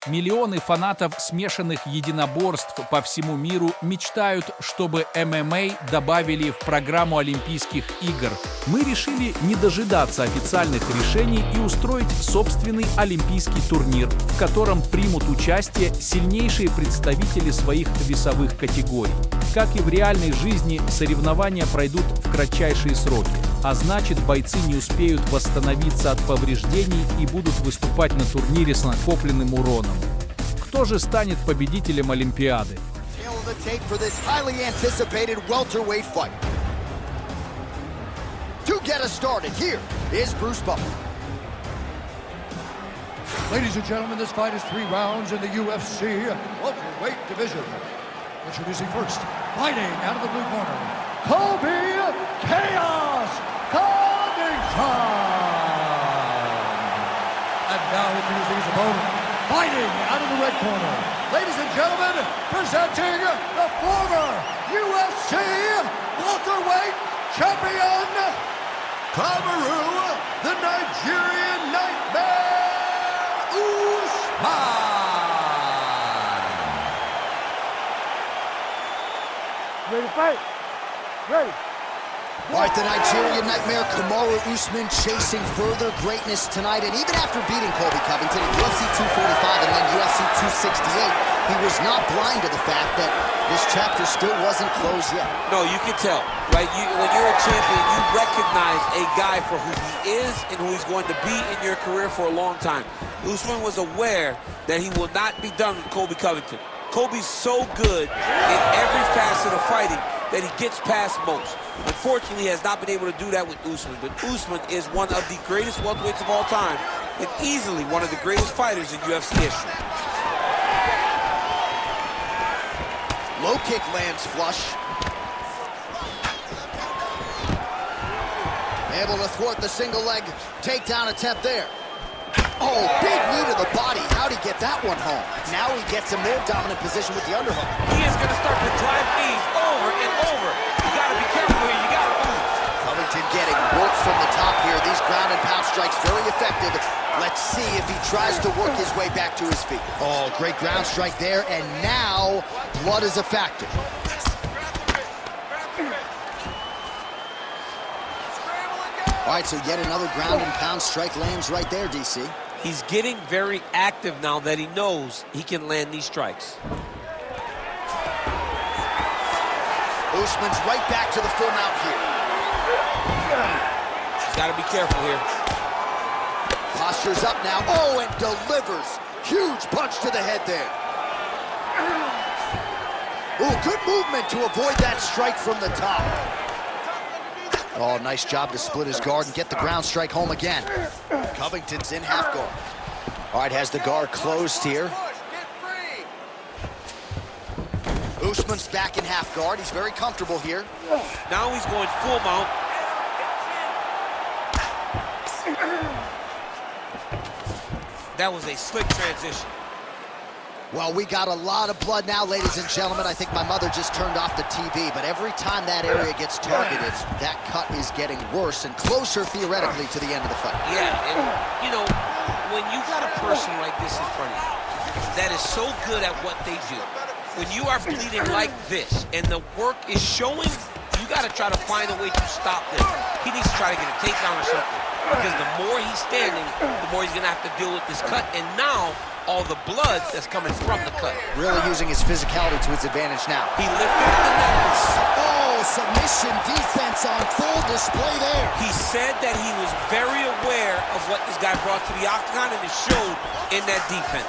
Миллионы фанатов смешанных единоборств по всему миру мечтают, чтобы ММА добавили в программу Олимпийских игр. Мы решили не дожидаться официальных решений и устроить собственный олимпийский турнир, в котором примут участие сильнейшие представители своих весовых категорий. Как и в реальной жизни, соревнования пройдут в кратчайшие сроки, а значит, бойцы не успеют восстановиться от повреждений и будут выступать на турнире с накопленным уроном. Кто же станет победителем Олимпиады? Ladies and gentlemen, this fight is 3 rounds in the UFC welterweight division. Introducing first, fighting out of the blue corner, Colbi Kovingtton. And now introducing his opponent, fighting out of the red corner. Ladies and gentlemen, presenting the former UFC welterweight champion, Kamara, the Nigerian Nightmare Usman. Ready to fight? Ready. All right, the Nigerian Nightmare Kamara Usman chasing further greatness tonight. And even after beating Colbi Kovington in UFC 245 and then UFC 268, he was not blind to the fact that this chapter still wasn't closed yet. No, you can tell, right? When you're a champion, you recognize a guy for who he is and who he's going to be in your career for a long time. Usman was aware that he will not be done with Colbi Kovington. Colby's so good in every facet of fighting that he gets past most. Unfortunately, he has not been able to do that with Usman, but Usman is one of the greatest welterweights of all time and easily one of the greatest fighters in UFC history. Low kick lands flush. Able to thwart the single leg takedown attempt there. Oh, big knee to the body. How'd he get that one home? Now he gets a more dominant position with the underhook. He is going to start to drive knees over and over. You got to be careful here. You got to move. Covington getting work from the top here. These ground and pound strikes very effective. Let's see if he tries to work his way back to his feet. Oh, great ground strike there. And now blood is a factor. All right, so yet another ground and pound strike lands right there, DC. He's getting very active now that he knows he can land these strikes. Usman's right back to the full mount here. He's got to be careful here. Posture's up now. Oh, and delivers. Huge punch to the head there. Oh, good movement to avoid that strike from the top. Oh, nice job to split his guard and get the ground strike home again. Covington's in half guard. All right, has the guard closed here. Usman's back in half guard. He's very comfortable here. Now he's going full mount. That was a slick transition. Well, we got a lot of blood now, ladies and gentlemen. I think my mother just turned off the TV, but every time that area gets targeted, that cut is getting worse and closer, theoretically, to the end of the fight. Yeah, and, you know, when you got a person like this in front of you that is so good at what they do, when you are bleeding like this and the work is showing, you got to try to find a way to stop this. He needs to try to get a takedown or something, because the more he's standing, the more he's going to have to deal with this cut, and now all the blood that's coming from the cut. Really using his physicality to his advantage now. He lifted the necklace. Oh, submission defense on full display there. He said that he was very aware of what this guy brought to the octagon, and it showed in that defense.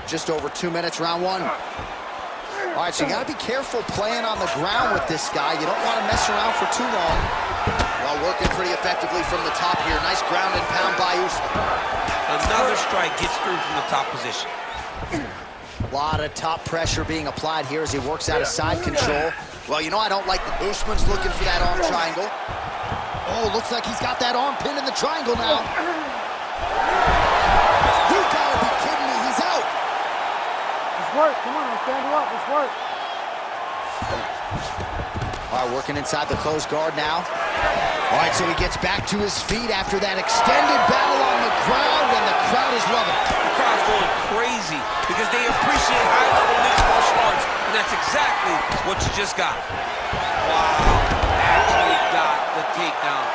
Just over 2 minutes, round one. All right, so you got to be careful playing on the ground with this guy. You don't want to mess around for too long. Well, working pretty effectively from the top here. Nice ground and pound by Usman. Another strike gets through from the top position. A lot of top pressure being applied here as he works out of side control. Well, you know I don't like the Usman's looking for that arm triangle. Oh, looks like he's got that arm pinned in the triangle now. You gotta be kidding me, he's out. Let's work, come on, let's stand up, let's work. All right, working inside the closed guard now. All right, so he gets back to his feet after that extended battle on the just got. Wow, actually got the takedown.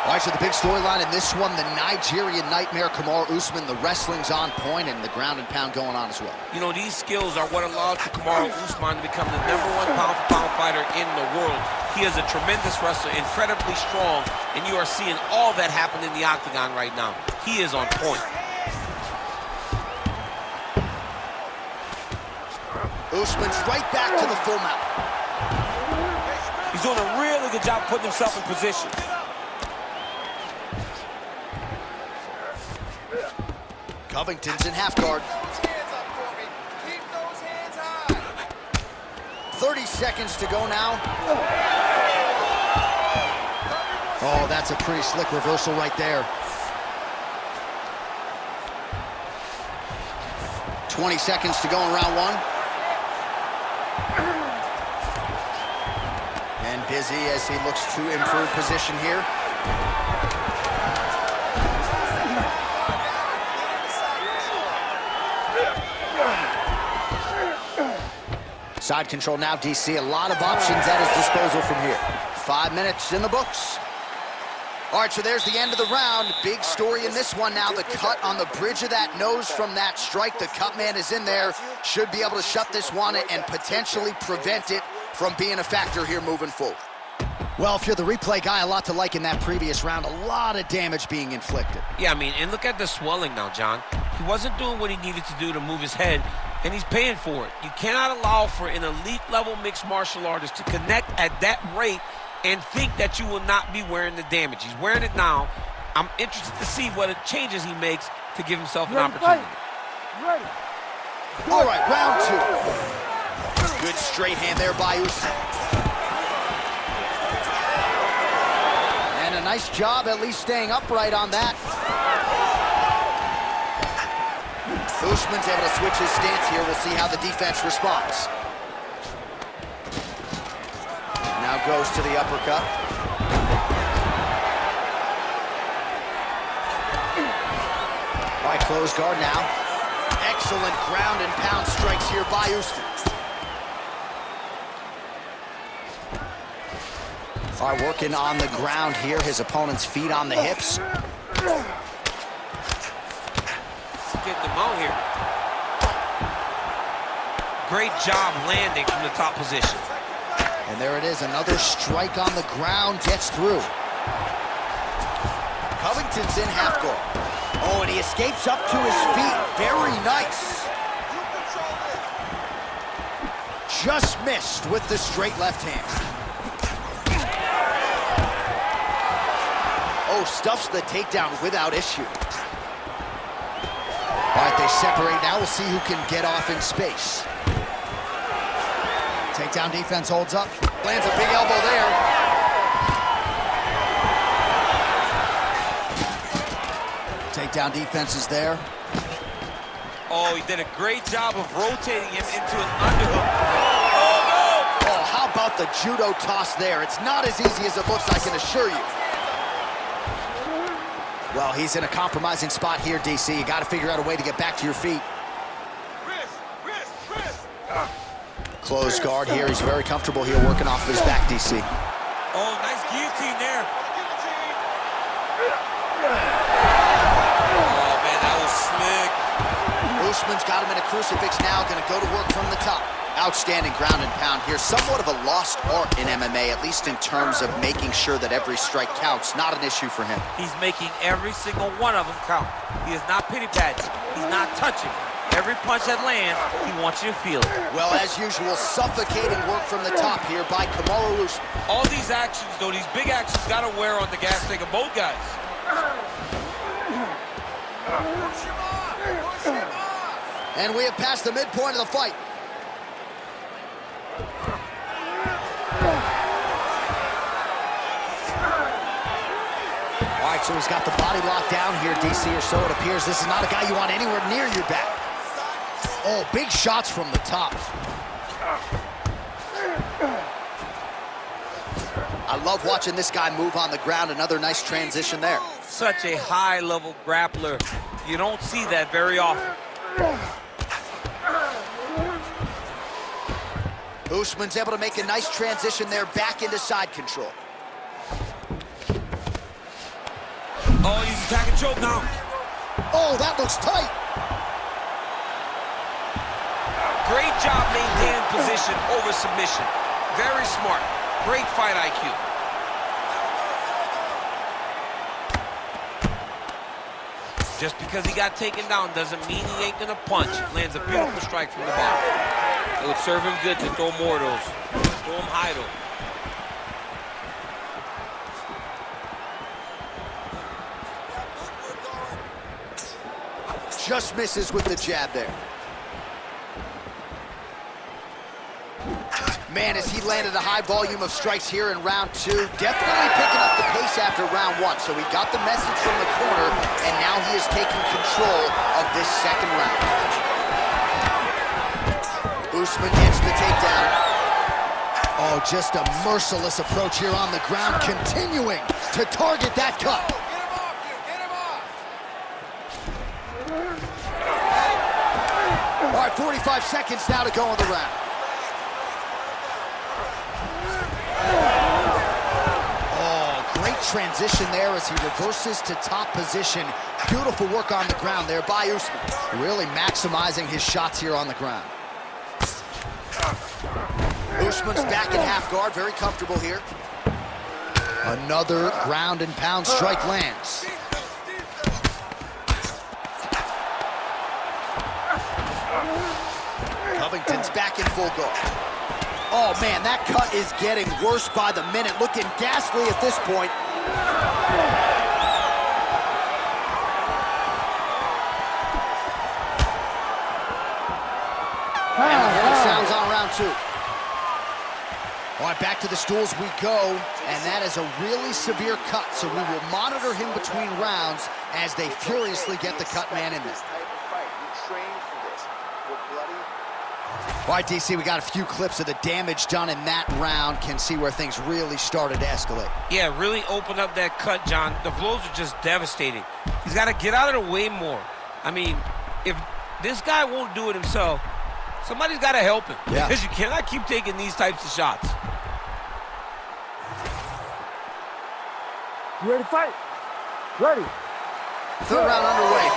All right, so the big storyline in this one, the Nigerian nightmare, Kamar Usman, the wrestling's on point, and the ground and pound going on as well. You know, these skills are what allowed Kamar Usman to become the #1 pound-for-pound fighter in the world. He is a tremendous wrestler, incredibly strong, and you are seeing all that happen in the octagon right now. He is on point. Usman's right back to the full mount. He's doing a really good job putting himself in position. Covington's in half guard. 30 seconds to go now. Oh, that's a pretty slick reversal right there. 20 seconds to go in round one. And busy as he looks to improve position here. Side control now, DC. A lot of options at his disposal from here. 5 minutes in the books. All right, so there's the end of the round. Big story in this one now. The cut on the bridge of that nose from that strike. The cut man is in there. Should be able to shut this one and potentially prevent it from being a factor here moving forward. Well, if you're the replay guy, a lot to like in that previous round. A lot of damage being inflicted. Yeah, I mean, and look at the swelling now, John. He wasn't doing what he needed to do to move his head, and he's paying for it. You cannot allow for an elite-level mixed martial artist to connect at that rate and think that you will not be wearing the damage. He's wearing it now. I'm interested to see what changes he makes to give himself an opportunity. Ready. All right, round two. Good straight hand there by Usman. And a nice job at least staying upright on that. Usman's able to switch his stance here. We'll see how the defense responds. Now goes to the uppercut. All right, close guard now. Excellent ground and pound strikes here by Usman. All right, working on the ground here. His opponent's feet on the hips. Getting them out here. Great job landing from the top position. And there it is, another strike on the ground, gets through. Covington's in half guard. Oh, and he escapes up to his feet. Very nice. Just missed with the straight left hand. Oh, stuffs the takedown without issue. All right, they separate now. We'll see who can get off in space. Takedown defense holds up. Lands a big elbow there. Takedown defense is there. Oh, he did a great job of rotating him into an underhook. Oh, no! Oh, how about the judo toss there? It's not as easy as it looks, I can assure you. Well, he's in a compromising spot here, DC. You got to figure out a way to get back to your feet. Close guard here. He's very comfortable here working off of his back, DC. Oh, nice guillotine there. Oh, man, that was slick. Usman's got him in a crucifix now. Going to go to work from the top. Outstanding ground and pound here. Somewhat of a lost art in MMA, at least in terms of making sure that every strike counts. Not an issue for him. He's making every single one of them count. He is not pity-patting. He's not touching. Every punch that lands, he wants you to feel it. Well, as usual, suffocating work from the top here by Kamara Usman. All these actions, though, these big actions got to wear on the gas tank of both guys. And we have passed the midpoint of the fight. All right, so he's got the body locked down here, DC, or so it appears. This is not a guy you want anywhere near your back. Oh, big shots from the top. I love watching this guy move on the ground. Another nice transition there. Such a high-level grappler. You don't see that very often. Usman's able to make a nice transition there back into side control. Oh, he's attacking choke now. Oh, that looks tight. Great job maintaining position over submission. Very smart. Great fight IQ. Just because he got taken down doesn't mean he ain't gonna punch. Lands a beautiful strike from the bottom. It would serve him good to throw more of those. Throw him high though. Just misses with the jab there. Man, as he landed a high volume of strikes here in round two, definitely picking up the pace after round one. So he got the message from the corner, and now he is taking control of this second round. Usman gets the takedown. Oh, just a merciless approach here on the ground, continuing to target that cut. All right, 45 seconds now to go in the round. Transition there as he reverses to top position. Beautiful work on the ground there by Usman. Really maximizing his shots here on the ground. Usman's back in half guard, very comfortable here. Another ground and pound strike lands. Covington's back in full guard. Oh man, that cut is getting worse by the minute, looking ghastly at this point. And the horn sounds on round two. All right, back to the stools we go, and that is a really severe cut, so we will monitor him between rounds as they furiously get the cut man in there. All right, DC, we got a few clips of the damage done in that round. Can see where things really started to escalate. Yeah, really opened up that cut, John. The blows are just devastating. He's got to get out of the way more. I mean, if this guy won't do it himself, somebody's got to help him. Yeah. Because you cannot keep taking these types of shots. You ready to fight? Ready. Third round underway.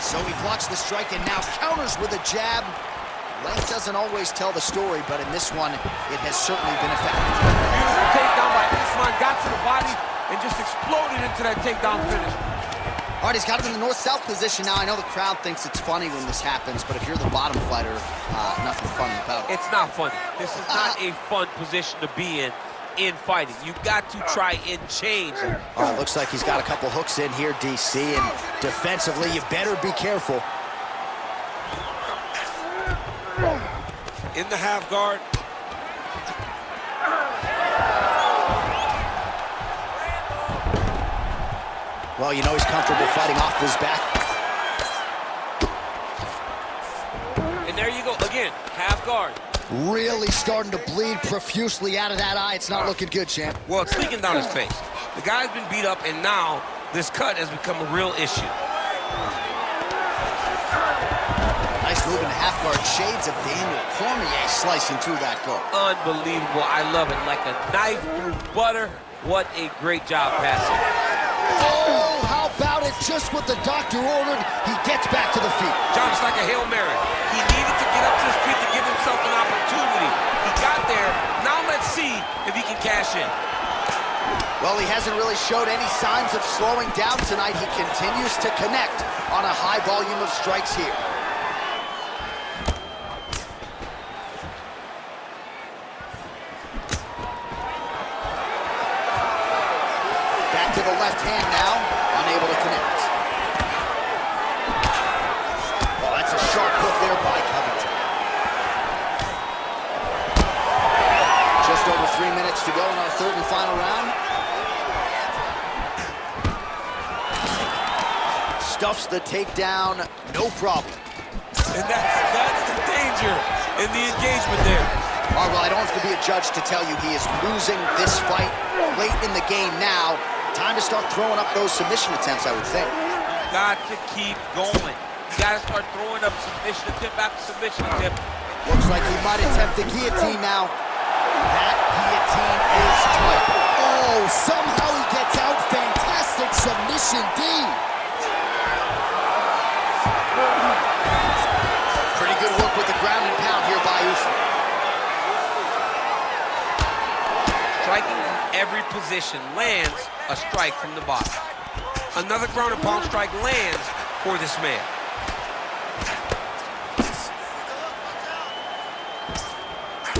So he blocks the strike and now counters with a jab. Length doesn't always tell the story, but in this one, it has certainly been effective. Beautiful takedown by Usman, got to the body and just exploded into that takedown finish. All right, he's got him in the north-south position now. I know the crowd thinks it's funny when this happens, but if you're the bottom fighter, nothing funny about it. It's not funny. This is not a fun position to be in fighting. You've got to try and change. All right, looks like he's got a couple hooks in here, DC, and defensively, you better be careful. In the half guard. Well, you know he's comfortable fighting off his back. And there you go, again, half guard. Really starting to bleed profusely out of that eye. It's not looking good, champ. Well, it's leaking down his face. The guy's been beat up, and now this cut has become a real issue. Nice move into half guard. Shades of Daniel Cormier slicing through that guard. Unbelievable. I love it. Like a knife through butter. What a great job passing. Oh, how about it? Just what the doctor ordered, he gets back to the feet. John, it's like a Hail Mary. He needed to get up to his feet to give himself an opportunity. He got there. Now let's see if he can cash in. Well, he hasn't really showed any signs of slowing down tonight. He continues to connect on a high volume of strikes here. Back to the left hand now, unable to connect. Oh, that's a sharp hook there by Covington. Just over 3 minutes to go in our third and final round. Stuffs the takedown, no problem. And that's the danger in the engagement there. All right, well, I don't have to be a judge to tell you he is losing this fight late in the game now. Time to start throwing up those submission attempts, I would think. Got to keep going. You got to start throwing up submission attempt after submission attempt and Looks like he might attempt the guillotine now. That guillotine is tight. Oh, somehow he gets out. Fantastic submission D. Pretty good work with the ground and pound here by Usman. Striking from every position lands a strike from the bottom. Another ground and pound strike lands for this man.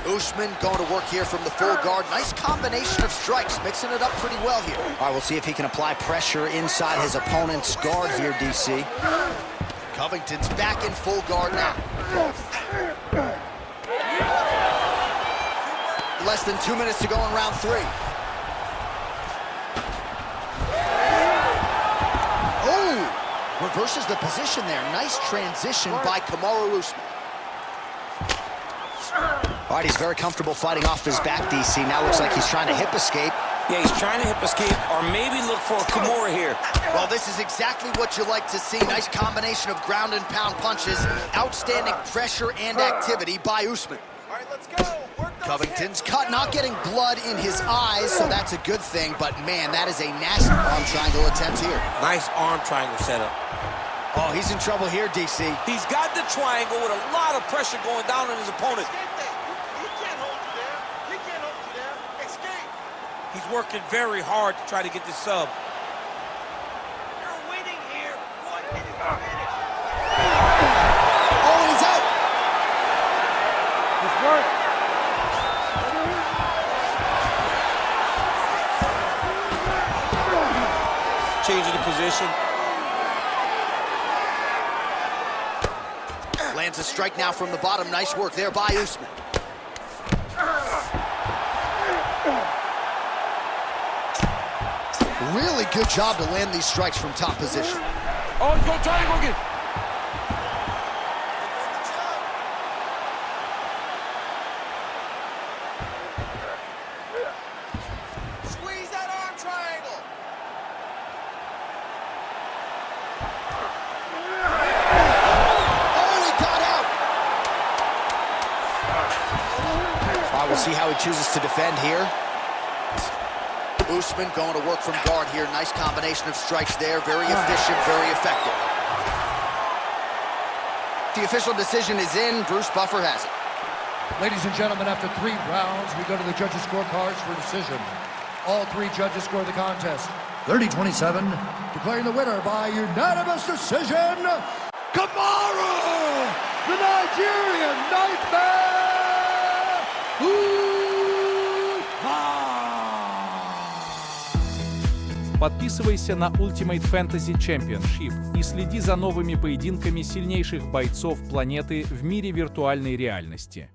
Usman going to work here from the full guard. Nice combination of strikes, mixing it up pretty well here. All right, we'll see if he can apply pressure inside his opponent's guard here, DC. Covington's back in full guard now. Less than 2 minutes to go in round 3. Oh! Reverses the position there. Nice transition by Kamara Usman. All right, he's very comfortable fighting off his back, DC. Now looks like he's trying to hip escape. Yeah, he's trying to hip escape or maybe look for a Kimura here. Well, this is exactly what you like to see. Nice combination of ground and pound punches. Outstanding pressure and activity by Usman. All right, let's go. Covington's cut, not getting blood in his eyes, so that's a good thing. But, man, that is a nasty arm triangle attempt here. Nice arm triangle setup. Oh, he's in trouble here, DC. He's got the triangle with a lot of pressure going down on his opponent. He's working very hard to try to get this sub. You're winning here. 1 minute. Oh, he's out. Let's work. Changing the position. Lands a strike now from the bottom. Nice work there by Usman. Really good job to land these strikes from top position. Oh, he's going to try to go get. Squeeze that arm triangle. Oh, he got out. All right, we'll see how he chooses to defend here. Usman going to work from guard here. Nice combination of strikes there. Very efficient, very effective. The official decision is in. Bruce Buffer has it. Ladies and gentlemen, after 3 rounds, we go to the judges' scorecards for decision. All 3 judges score the contest 30-27, declaring the winner by unanimous decision, Kamara, the Nigerian Nightmare Usman. Подписывайся на Ultimate Fantasy Championship и следи за новыми поединками сильнейших бойцов планеты в мире виртуальной реальности.